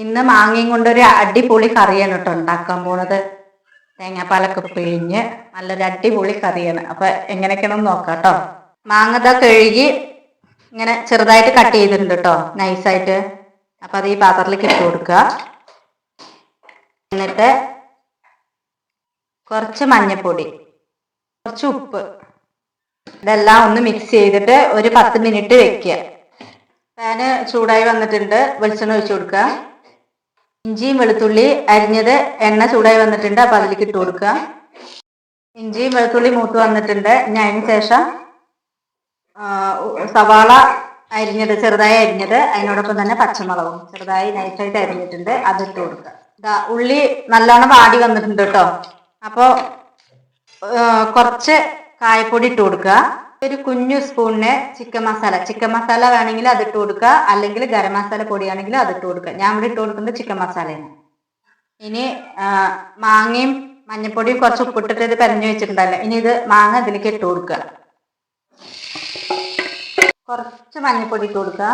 ഇന്ന് മാങ്ങയും കൊണ്ടൊരു അടിപൊളി കറിയാണ് കേട്ടോ ഉണ്ടാക്കാൻ പോണത്. തേങ്ങാപ്പാലൊക്കെ പിഴിഞ്ഞ് നല്ലൊരു അടിപൊളി കറിയാണ്. അപ്പൊ എങ്ങനെയൊക്കെയാണെന്ന് നോക്കാം കേട്ടോ. മാങ്ങ കഴുകി ഇങ്ങനെ ചെറുതായിട്ട് കട്ട് ചെയ്തിട്ടുണ്ട് കേട്ടോ, നൈസായിട്ട്. അപ്പൊ അത് ഈ പാത്രത്തിലേക്ക് ഇട്ട് കൊടുക്കുക. എന്നിട്ട് കുറച്ച് മഞ്ഞൾപ്പൊടി, കുറച്ച് ഉപ്പ്, ഇതെല്ലാം ഒന്ന് മിക്സ് ചെയ്തിട്ട് ഒരു 10 മിനിറ്റ് വെക്കുക. പാന് ചൂടായി വന്നിട്ടുണ്ട്, വെളിച്ചെണ്ണ ഒഴിച്ചു കൊടുക്കുക. ഇഞ്ചിയും വെളുത്തുള്ളി അരിഞ്ഞത് എണ്ണ ചൂടായി വന്നിട്ടുണ്ട്, അപ്പൊ അതിലേക്ക് ഇട്ട് കൊടുക്കുക. ഇഞ്ചിയും വെളുത്തുള്ളി മൂത്ത് വന്നിട്ടുണ്ട്. ഇനി അതിന് ശേഷം സവാള അരിഞ്ഞത്, ചെറുതായി അരിഞ്ഞത്, അതിനോടൊപ്പം തന്നെ പച്ചമുളകും ചെറുതായി നൈസായിട്ട് അരിഞ്ഞിട്ടുണ്ട്, അതിട്ട് കൊടുക്കുക. ഉള്ളി നല്ലോണം വാടി വന്നിട്ടുണ്ട് കേട്ടോ. അപ്പോൾ കുറച്ച് കായപ്പൊടി ഇട്ട് കൊടുക്കുക. ഒരു കുഞ്ഞു സ്പൂണിന് ചിക്കൻ മസാല വേണമെങ്കിൽ അതിട്ട് കൊടുക്കുക, അല്ലെങ്കിൽ ഗരം മസാല പൊടിയാണെങ്കിൽ അതിട്ട് കൊടുക്കുക. ഞാൻ ഇവിടെ ഇട്ട് കൊടുക്കുന്നത് ചിക്കൻ മസാലയാണ്. ഇനി മാങ്ങയും മഞ്ഞൾപ്പൊടിയും കുറച്ച് ഉപ്പിട്ടിട്ട് ഇത് പെരഞ്ഞു വെച്ചിട്ടുണ്ടല്ലോ, ഇനി ഇത് മാങ്ങ ഇതിലേക്ക് ഇട്ട് കൊടുക്കുക. കുറച്ച് മഞ്ഞൾപ്പൊടി ഇട്ട് കൊടുക്കുക.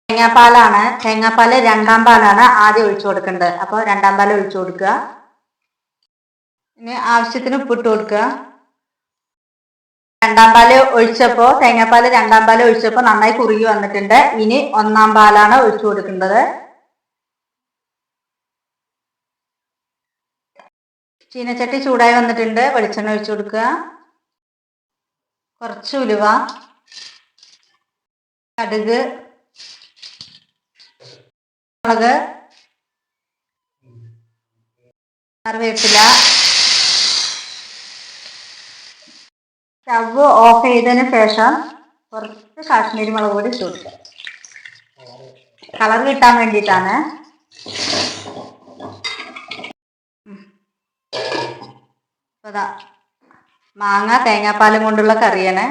തേങ്ങാപ്പാല് 2-ാം പാലാണ് ആദ്യം ഒഴിച്ചു കൊടുക്കേണ്ടത്. അപ്പോൾ 2-ാം പാൽ ഒഴിച്ചു കൊടുക്കുക. ഇനി ആവശ്യത്തിന് ഉപ്പിട്ട് കൊടുക്കുക. തേങ്ങാപ്പാല് 2-ാം പാല് ഒഴിച്ചപ്പോ നന്നായി കുറുകി വന്നിട്ടുണ്ട്. ഇനി 1-ാം പാലാണ് ഒഴിച്ചു കൊടുക്കേണ്ടത്. ചീനച്ചട്ടി ചൂടായി വന്നിട്ടുണ്ട്, വെളിച്ചെണ്ണ ഒഴിച്ചു കൊടുക്കുക. കുറച്ച് ഉലുവ, കടുക്, മുളക്, കറിവേപ്പില. സ്റ്റവ് ഓഫ് ചെയ്തതിന് ശേഷം കുറച്ച് കാശ്മീരി മുളക് പൊടി ഇട്ട് കൊടുക്കുക. കളർ കിട്ടാൻ വേണ്ടിയിട്ടാണ്. മാങ്ങ തേങ്ങാപ്പാലും കൊണ്ടുള്ള കറിയാണ്.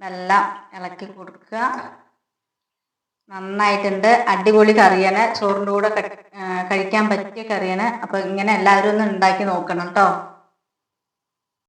എല്ലാം ഇളക്കി കൊടുക്കുക. നന്നായിട്ടുണ്ട്, അടിപൊളി കറിയാണ്. ചോറിൻ്റെ കൂടെ കഴിക്കാൻ പറ്റിയ കറിയാണ്. അപ്പൊ ഇങ്ങനെ എല്ലാവരും ഒന്ന് ഉണ്ടാക്കി നോക്കണം കേട്ടോ.